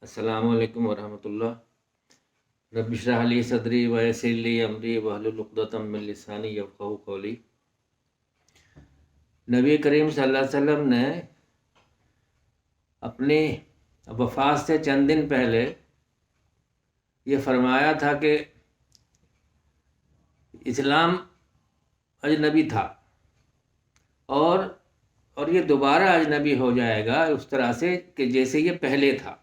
السلام علیکم ورحمۃ اللہ۔ رب اشرح لی صدری ویسر لی امری واحلل عقدۃ من لسانی یفقہوا قولی۔ نبی کریم صلی اللہ علیہ وسلم نے اپنی وفات سے چند دن پہلے یہ فرمایا تھا کہ اسلام اجنبی تھا اور یہ دوبارہ اجنبی ہو جائے گا اس طرح سے کہ جیسے یہ پہلے تھا۔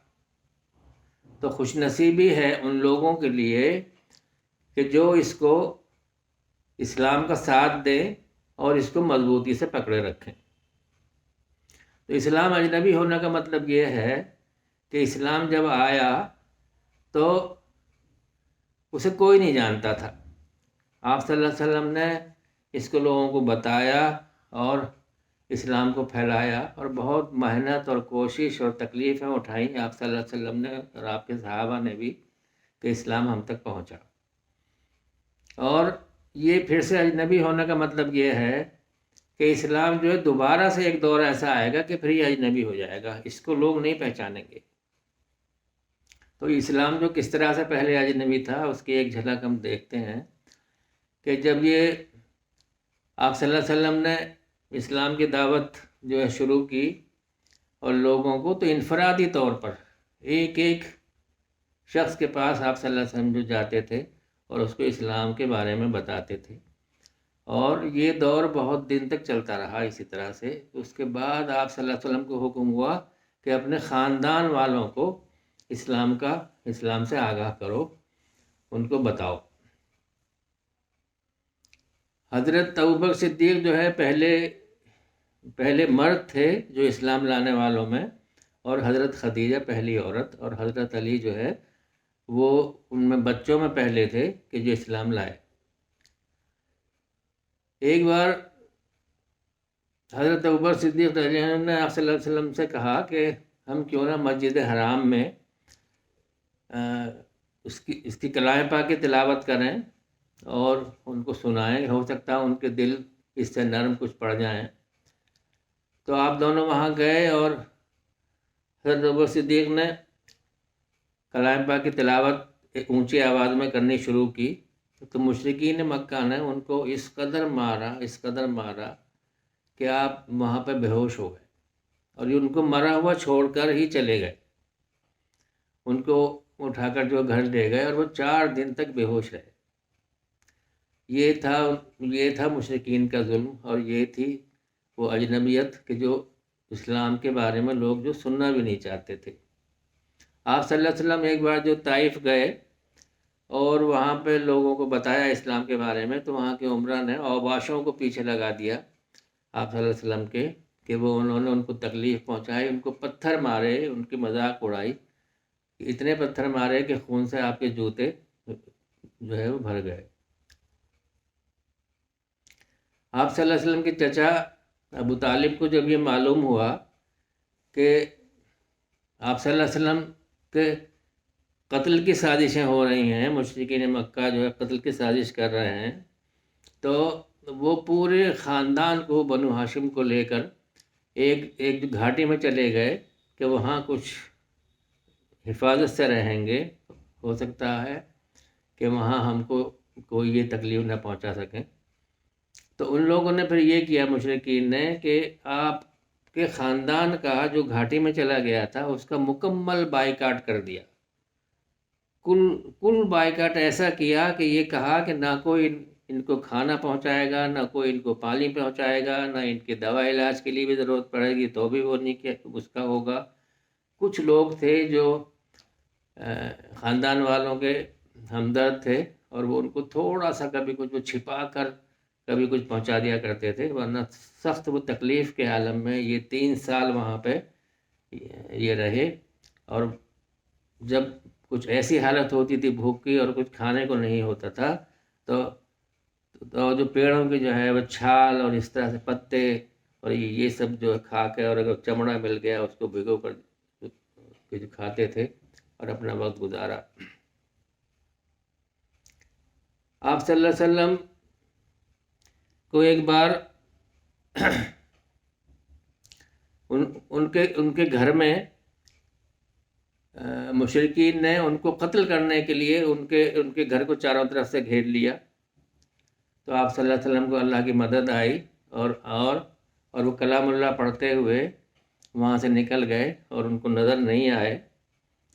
تو خوش نصیبی ہے ان لوگوں کے لیے کہ جو اس کو اسلام کا ساتھ دیں اور اس کو مضبوطی سے پکڑے رکھیں۔ تو اسلام اجنبی ہونے کا مطلب یہ ہے کہ اسلام جب آیا تو اسے کوئی نہیں جانتا تھا۔ آپ صلی اللہ علیہ وسلم نے اس کو لوگوں کو بتایا اور اسلام کو پھیلایا، اور بہت محنت اور کوشش اور تکلیفیں اٹھائیں آپ صلی اللہ علیہ وسلم نے اور آپ کے صحابہ نے بھی کہ اسلام ہم تک پہنچا۔ اور یہ پھر سے اجنبی ہونے کا مطلب یہ ہے کہ اسلام جو ہے دوبارہ سے ایک دور ایسا آئے گا کہ پھر یہ اجنبی ہو جائے گا، اس کو لوگ نہیں پہچانیں گے۔ تو اسلام جو کس طرح سے پہلے اجنبی تھا اس کی ایک جھلک ہم دیکھتے ہیں کہ جب یہ آپ صلی اللہ علیہ وسلم نے اسلام کی دعوت جو ہے شروع کی اور لوگوں کو، تو انفرادی طور پر ایک ایک شخص کے پاس آپ صلی اللہ علیہ وسلم جو جاتے تھے اور اس کو اسلام کے بارے میں بتاتے تھے، اور یہ دور بہت دن تک چلتا رہا اسی طرح سے۔ اس کے بعد آپ صلی اللہ علیہ وسلم کو حکم ہوا کہ اپنے خاندان والوں کو اسلام سے آگاہ کرو، ان کو بتاؤ۔ حضرت ابوبکر صدیق جو ہے پہلے مرد تھے جو اسلام لانے والوں میں، اور حضرت خدیجہ پہلی عورت، اور حضرت علی جو ہے وہ ان میں بچوں میں پہلے تھے کہ جو اسلام لائے۔ ایک بار حضرت ابوبکر صدیق رضی اللہ عنہ نے آپ صلی اللہ علیہ وسلم سے کہا کہ ہم کیوں نہ مسجد حرام میں اس کی کلام پاک کی تلاوت کریں اور ان کو سنائیں، ہو سکتا ہے ان کے دل اس سے نرم کچھ پڑ جائیں۔ تو آپ دونوں وہاں گئے اور حضرت ابوبکر صدیق نے کلام پاک کی تلاوت ایک اونچی آواز میں کرنی شروع کی، تو مشرکین مکہ نے ان کو اس قدر مارا کہ آپ وہاں پہ بے ہوش ہو گئے، اور ان کو مرا ہوا چھوڑ کر ہی چلے گئے۔ ان کو اٹھا کر جو گھر لے گئے اور وہ 4 دن تک بے ہوش رہے۔ یہ تھا مشرکین کا ظلم، اور یہ تھی وہ اجنبیت کہ جو اسلام کے بارے میں لوگ جو سننا بھی نہیں چاہتے تھے۔ آپ صلی اللہ علیہ وسلم ایک بار جو طائف گئے اور وہاں پہ لوگوں کو بتایا اسلام کے بارے میں، تو وہاں کے عمرہ نے اوباشوں کو پیچھے لگا دیا آپ صلی اللہ علیہ وسلم کے، کہ وہ انہوں نے ان کو تکلیف پہنچائی، ان کو پتھر مارے، ان کی مذاق اڑائی، اتنے پتھر مارے کہ خون سے آپ کے جوتے جو ہے وہ بھر گئے۔ آپ صلی اللہ علیہ وسلم کے چچا ابو طالب کو جب یہ معلوم ہوا کہ آپ صلی اللہ علیہ وسلم کے قتل کی سازشیں ہو رہی ہیں، مشرکین مکہ جو ہے قتل کی سازش کر رہے ہیں، تو وہ پورے خاندان کو، بنو ہاشم کو لے کر ایک گھاٹی میں چلے گئے کہ وہاں کچھ حفاظت سے رہیں گے، ہو سکتا ہے کہ وہاں ہم کو کوئی یہ تکلیف نہ پہنچا سکیں۔ تو ان لوگوں نے پھر یہ کیا مشرکین نے کہ آپ کے خاندان کا جو گھاٹی میں چلا گیا تھا اس کا مکمل بائیکاٹ کر دیا، کل بائیکاٹ ایسا کیا کہ یہ کہا کہ نہ کوئی ان کو کھانا پہنچائے گا، نہ کوئی ان کو پانی پہنچائے گا، نہ ان کے دوا علاج کے لیے بھی ضرورت پڑے گی تو بھی وہ نہیں کہ اس کا ہوگا۔ کچھ لوگ تھے جو خاندان والوں کے ہمدرد تھے، اور وہ ان کو تھوڑا سا کبھی کچھ چھپا کر کبھی کچھ پہنچا دیا کرتے تھے، ورنہ سخت وہ تکلیف کے عالم میں یہ 3 سال وہاں پہ یہ رہے۔ اور جب کچھ ایسی حالت ہوتی تھی بھوک کی اور کچھ کھانے کو نہیں ہوتا تھا، تو جو پیڑوں کی جو ہے وہ چھال اور اس طرح سے پتے اور یہ سب جو کھا کے، اور اگر چمڑا مل گیا اس کو بھگو کر کچھ کھاتے تھے اور اپنا وقت گزارا۔ آپ صلی اللہ علیہ وسلم کو ایک بار ان کے گھر میں مشرکین نے ان کو قتل کرنے کے لیے ان کے گھر کو چاروں طرف سے گھیر لیا، تو آپ صلی اللہ علیہ وسلم کو اللہ کی مدد آئی اور وہ کلام اللہ پڑھتے ہوئے وہاں سے نکل گئے اور ان کو نظر نہیں آئے،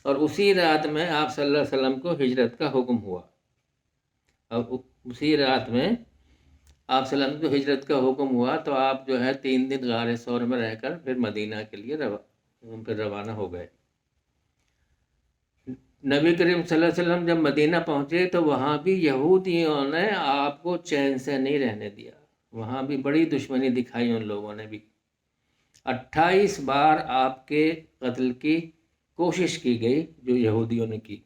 اور اسی رات میں آپ صلی اللہ علیہ وسلم کو ہجرت کا حکم ہوا، اور اسی رات میں آپ صلی اللہ علیہ وسلم کو ہجرت کا حکم ہوا، تو آپ جو ہے 3 دن غار ثور میں رہ کر پھر مدینہ کے لیے روانہ ہو گئے۔ نبی کریم صلی اللہ علیہ وسلم جب مدینہ پہنچے تو وہاں بھی یہودیوں نے آپ کو چین سے نہیں رہنے دیا، وہاں بھی بڑی دشمنی دکھائی ان لوگوں نے بھی۔ 28 بار آپ کے قتل کی کوشش کی گئی جو یہودیوں نے کی۔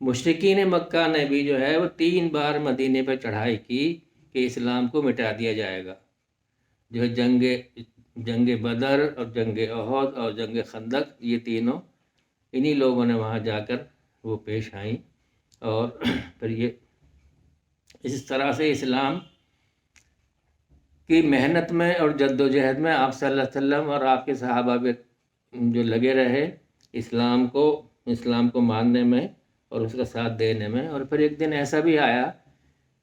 مشرکین مکہ نے بھی جو ہے وہ 3 بار مدینے پہ چڑھائی کی کہ اسلام کو مٹا دیا جائے گا، جو ہے جنگ بدر اور جنگ احد اور جنگ خندق، یہ تینوں انہی لوگوں نے وہاں جا کر وہ پیش آئیں، اور پھر یہ اس طرح سے اسلام کی محنت میں اور جد و جہد میں آپ صلی اللہ علیہ وسلم اور آپ کے صحابہ بھی جو لگے رہے اسلام کو ماننے میں اور اس کا ساتھ دینے میں۔ اور پھر ایک دن ایسا بھی آیا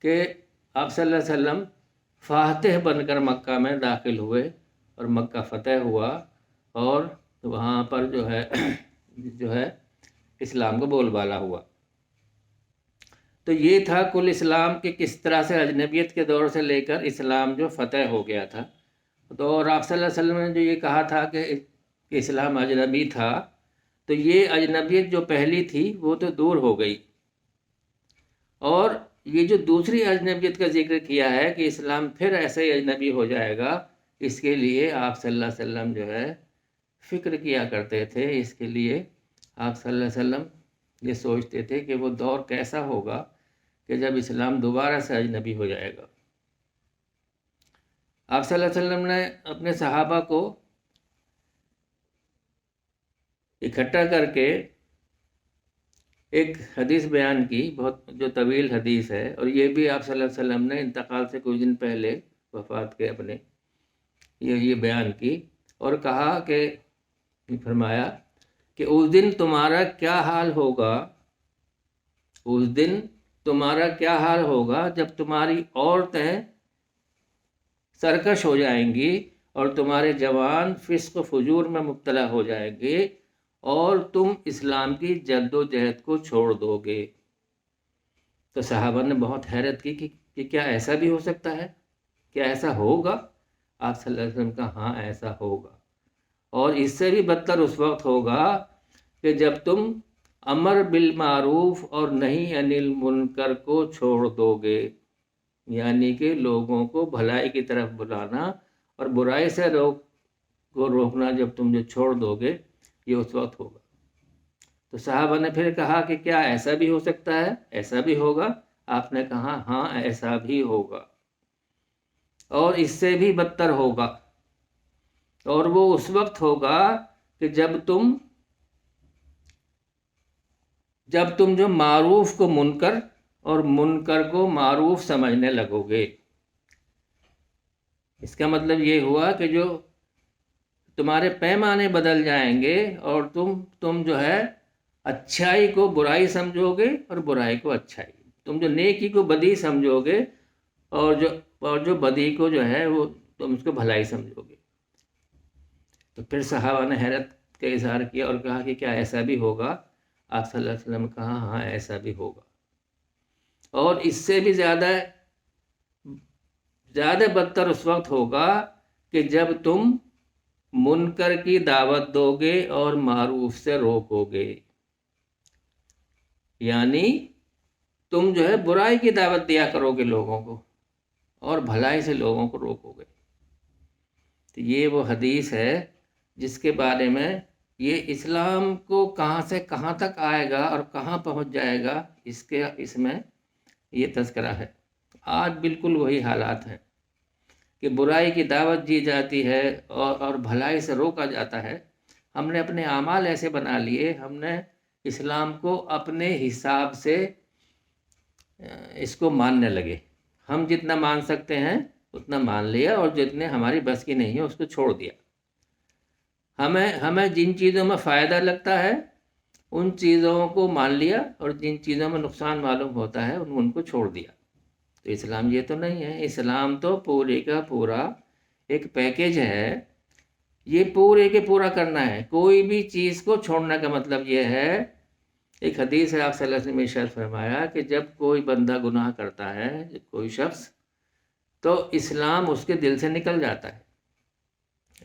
کہ آپ صلی اللہ علیہ وسلم فاتح بن کر مکہ میں داخل ہوئے اور مکہ فتح ہوا، اور وہاں پر جو ہے اسلام کا بول بالا ہوا۔ تو یہ تھا کل اسلام کہ کس طرح سے اجنبیت کے دور سے لے کر اسلام جو فتح ہو گیا تھا۔ تو اور آپ صلی اللہ علیہ وسلم نے جو یہ کہا تھا کہ اسلام اجنبی تھا، تو یہ اجنبیت جو پہلی تھی وہ تو دور ہو گئی، اور یہ جو دوسری اجنبیت کا ذکر کیا ہے کہ اسلام پھر ایسے ہی اجنبی ہو جائے گا، اس کے لیے آپ صلی اللہ علیہ وسلم جو ہے فکر کیا کرتے تھے۔ اس کے لیے آپ صلی اللہ علیہ وسلم یہ سوچتے تھے کہ وہ دور کیسا ہوگا کہ جب اسلام دوبارہ سے اجنبی ہو جائے گا۔ آپ صلی اللہ علیہ وسلم نے اپنے صحابہ کو اکٹھا کر کے ایک حدیث بیان کی، بہت جو طویل حدیث ہے، اور یہ بھی آپ صلی اللہ علیہ وسلم نے انتقال سے کچھ دن پہلے وفات کے اپنے یہ بیان کی، اور کہا کہ فرمایا کہ اس دن تمہارا کیا حال ہوگا، اس دن تمہارا کیا حال ہوگا جب تمہاری عورتیں سرکش ہو جائیں گی اور تمہارے جوان فسق و فجور میں مبتلا ہو جائیں گے، اور تم اسلام کی جد و جہد کو چھوڑ دو گے۔ تو صحابہ نے بہت حیرت کی کہ کیا ایسا بھی ہو سکتا ہے، کیا ایسا ہوگا؟ آپ صلی اللہ علیہ وسلم کا ہاں ایسا ہوگا، اور اس سے بھی بدتر اس وقت ہوگا کہ جب تم امر بالمعروف اور نہی عن المنکر کو چھوڑ دو گے، یعنی کہ لوگوں کو بھلائی کی طرف بلانا اور برائی سے روکنا جب تم جو چھوڑ دو گے، یہ اس وقت ہوگا۔ تو صحابہ نے پھر کہا کہ کیا ایسا بھی ہو سکتا ہے، ایسا بھی ہوگا؟ آپ نے کہا ہاں ایسا بھی ہوگا، اور اس سے بھی بدتر ہوگا، اور وہ اس وقت ہوگا کہ جب تم جو معروف کو منکر اور منکر کو معروف سمجھنے لگو گے۔ اس کا مطلب یہ ہوا کہ جو تمہارے پیمانے بدل جائیں گے، اور تم جو ہے اچھائی کو برائی سمجھو گے اور برائی کو اچھائی، تم جو نیکی کو بدی سمجھو گے اور جو بدی کو جو ہے وہ تم اس کو بھلائی سمجھو گے۔ تو پھر صحابہ نے حیرت کا اظہار کیا اور کہا کہ کیا ایسا بھی ہوگا؟ آپ صلی اللہ علیہ وسلم نے کہا ہاں ایسا بھی ہوگا، اور اس سے بھی زیادہ بدتر اس وقت ہوگا کہ جب تم منکر کی دعوت دو گے اور معروف سے روکو گے، یعنی تم جو ہے برائی کی دعوت دیا کرو گے لوگوں کو اور بھلائی سے لوگوں کو روکو گے۔ تو یہ وہ حدیث ہے جس کے بارے میں یہ اسلام کو کہاں سے کہاں تک آئے گا اور کہاں پہنچ جائے گا، اس میں یہ تذکرہ ہے۔ آج بالکل وہی حالات ہیں کہ برائی کی دعوت دی جاتی ہے اور بھلائی سے روکا جاتا ہے۔ ہم نے اپنے اعمال ایسے بنا لیے، ہم نے اسلام کو اپنے حساب سے اس کو ماننے لگے، ہم جتنا مان سکتے ہیں اتنا مان لیا، اور جتنے ہماری بس کی نہیں ہے اس کو چھوڑ دیا۔ ہمیں جن چیزوں میں فائدہ لگتا ہے ان چیزوں کو مان لیا اور جن چیزوں میں نقصان معلوم ہوتا ہے ان کو چھوڑ دیا۔ تو اسلام یہ تو نہیں ہے، اسلام تو پورے کا پورا ایک پیکیج ہے، یہ پورے کے پورا کرنا ہے، کوئی بھی چیز کو چھوڑنے کا مطلب یہ ہے۔ ایک حدیث ہے، آپ صلی اللہ علیہ وسلم نے ارشاد فرمایا کہ جب کوئی بندہ گناہ کرتا ہے، کوئی شخص، تو اسلام اس کے دل سے نکل جاتا ہے۔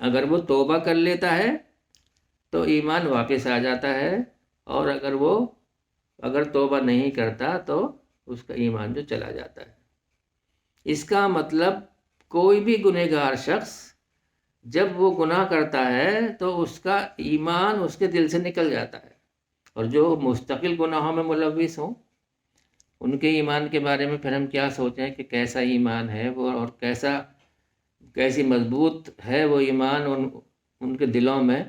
اگر وہ توبہ کر لیتا ہے تو ایمان واپس آ جاتا ہے، اور اگر توبہ نہیں کرتا تو اس کا ایمان جو چلا جاتا ہے۔ اس کا مطلب کوئی بھی گنہگار شخص جب وہ گناہ کرتا ہے تو اس کا ایمان اس کے دل سے نکل جاتا ہے، اور جو مستقل گناہوں میں ملوث ہوں ان کے ایمان کے بارے میں پھر ہم کیا سوچیں کہ کیسا ایمان ہے وہ، اور کیسی مضبوط ہے وہ ایمان ان کے دلوں میں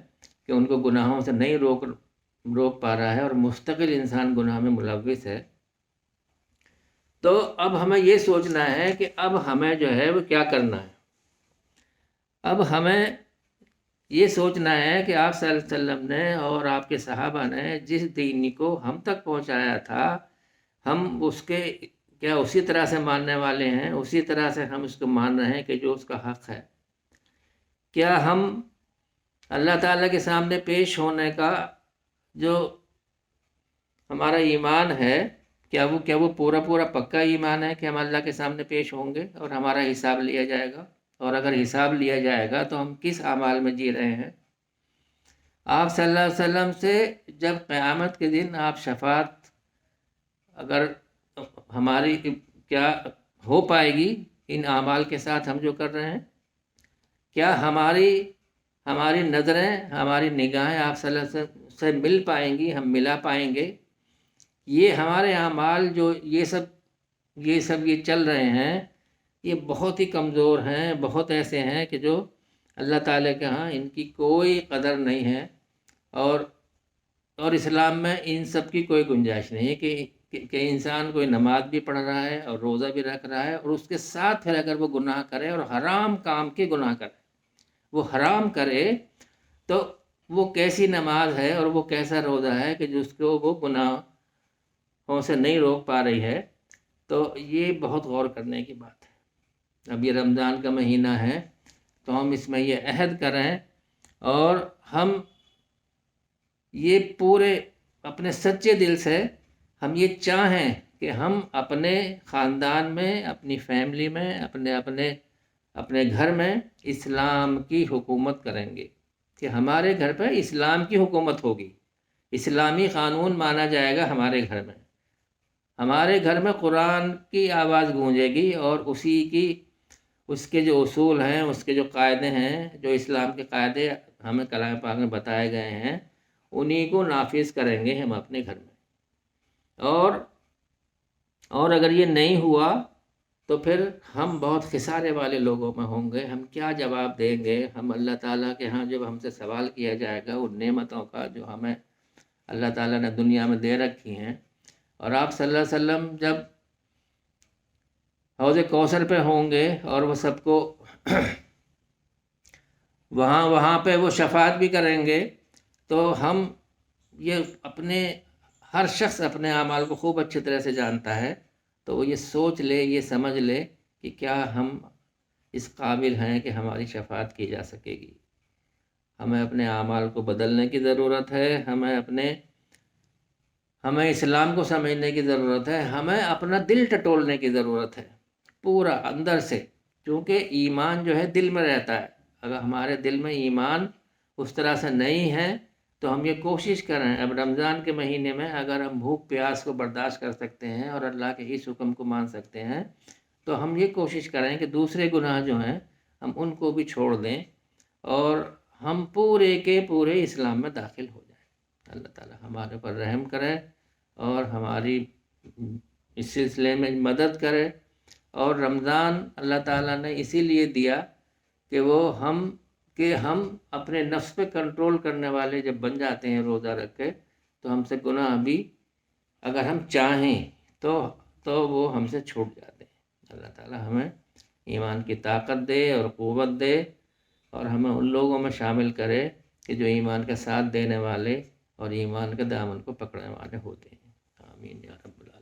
کہ ان کو گناہوں سے نہیں روک پا رہا ہے، اور مستقل انسان گناہ میں ملوث ہے۔ تو اب ہمیں یہ سوچنا ہے کہ اب ہمیں جو ہے وہ کیا کرنا ہے۔ اب ہمیں یہ سوچنا ہے کہ آپ صلی اللہ علیہ وسلم نے اور آپ کے صحابہ نے جس دین کو ہم تک پہنچایا تھا، ہم اس کے کیا اسی طرح سے ماننے والے ہیں، اسی طرح سے ہم اس کو مان رہے ہیں کہ جو اس کا حق ہے؟ کیا ہم اللہ تعالیٰ کے سامنے پیش ہونے کا جو ہمارا ایمان ہے، کیا وہ پورا پکا ایمان ہے کہ ہم اللہ کے سامنے پیش ہوں گے اور ہمارا حساب لیا جائے گا؟ اور اگر حساب لیا جائے گا تو ہم کس اعمال میں جی رہے ہیں؟ آپ صلی اللہ علیہ وسلم سے جب قیامت کے دن آپ شفاعت اگر ہماری کیا ہو پائے گی ان اعمال کے ساتھ ہم جو کر رہے ہیں؟ کیا ہماری نظریں، ہماری نگاہیں آپ صلی اللہ علیہ وسلم سے مل پائیں گی، ہم ملا پائیں گے؟ یہ ہمارے اعمال جو یہ سب چل رہے ہیں، یہ بہت ہی کمزور ہیں، بہت ایسے ہیں کہ جو اللہ تعالیٰ کے ہاں ان کی کوئی قدر نہیں ہے، اور اسلام میں ان سب کی کوئی گنجائش نہیں ہے کہ انسان کوئی نماز بھی پڑھ رہا ہے اور روزہ بھی رکھ رہا ہے، اور اس کے ساتھ پھر اگر وہ گناہ کرے اور حرام کام کے گناہ کرے، وہ حرام کرے، تو وہ کیسی نماز ہے اور وہ کیسا روزہ ہے کہ جس کو وہ گناہوں سے نہیں روک پا رہی ہے؟ تو یہ بہت غور کرنے کی بات ہے۔ اب یہ رمضان کا مہینہ ہے تو ہم اس میں یہ عہد کریں اور ہم یہ پورے اپنے سچے دل سے ہم یہ چاہیں کہ ہم اپنے خاندان میں، اپنی فیملی میں، اپنے گھر میں اسلام کی حکومت کریں گے، کہ ہمارے گھر پہ اسلام کی حکومت ہوگی، اسلامی قانون مانا جائے گا ہمارے گھر میں، ہمارے گھر میں قرآن کی آواز گونجے گی، اور اس کے جو اصول ہیں، اس کے جو قاعدے ہیں، جو اسلام کے قاعدے ہمیں کلام پاک میں بتائے گئے ہیں، انہی کو نافذ کریں گے ہم اپنے گھر میں۔ اور اگر یہ نہیں ہوا تو پھر ہم بہت خسارے والے لوگوں میں ہوں گے۔ ہم کیا جواب دیں گے؟ ہم اللہ تعالیٰ کے ہاں جب ہم سے سوال کیا جائے گا ان نعمتوں کا جو ہمیں اللہ تعالیٰ نے دنیا میں دے رکھی ہیں، اور آپ صلی اللہ علیہ وسلم جب حوض کوثر پہ ہوں گے اور وہ سب کو وہاں پہ وہ شفاعت بھی کریں گے، تو ہم یہ ہر شخص اپنے اعمال کو خوب اچھی طرح سے جانتا ہے، تو وہ یہ سوچ لے، یہ سمجھ لے کہ کیا ہم اس قابل ہیں کہ ہماری شفاعت کی جا سکے گی۔ ہمیں اپنے اعمال کو بدلنے کی ضرورت ہے، ہمیں اسلام کو سمجھنے کی ضرورت ہے، ہمیں اپنا دل ٹٹولنے کی ضرورت ہے پورا اندر سے، کیونکہ ایمان جو ہے دل میں رہتا ہے۔ اگر ہمارے دل میں ایمان اس طرح سے نہیں ہے تو ہم یہ کوشش کریں، اب رمضان کے مہینے میں اگر ہم بھوک پیاس کو برداشت کر سکتے ہیں اور اللہ کے اس حکم کو مان سکتے ہیں، تو ہم یہ کوشش کریں کہ دوسرے گناہ جو ہیں ہم ان کو بھی چھوڑ دیں، اور ہم پورے کے پورے اسلام میں داخل ہو جائیں۔ اللہ تعالیٰ ہمارے پر رحم کرے اور ہماری اس سلسلے میں مدد کرے۔ اور رمضان اللہ تعالیٰ نے اسی لیے دیا کہ ہم اپنے نفس پہ کنٹرول کرنے والے جب بن جاتے ہیں روزہ رکھ کے، تو ہم سے گناہ بھی اگر ہم چاہیں تو وہ ہم سے چھوٹ جاتے ہیں۔ اللہ تعالیٰ ہمیں ایمان کی طاقت دے اور قوت دے، اور ہمیں ان لوگوں میں شامل کرے کہ جو ایمان کا ساتھ دینے والے اور ایمان کے دامن کو پکڑنے والے ہوتے ہیں۔ آمین یا رب العالمین۔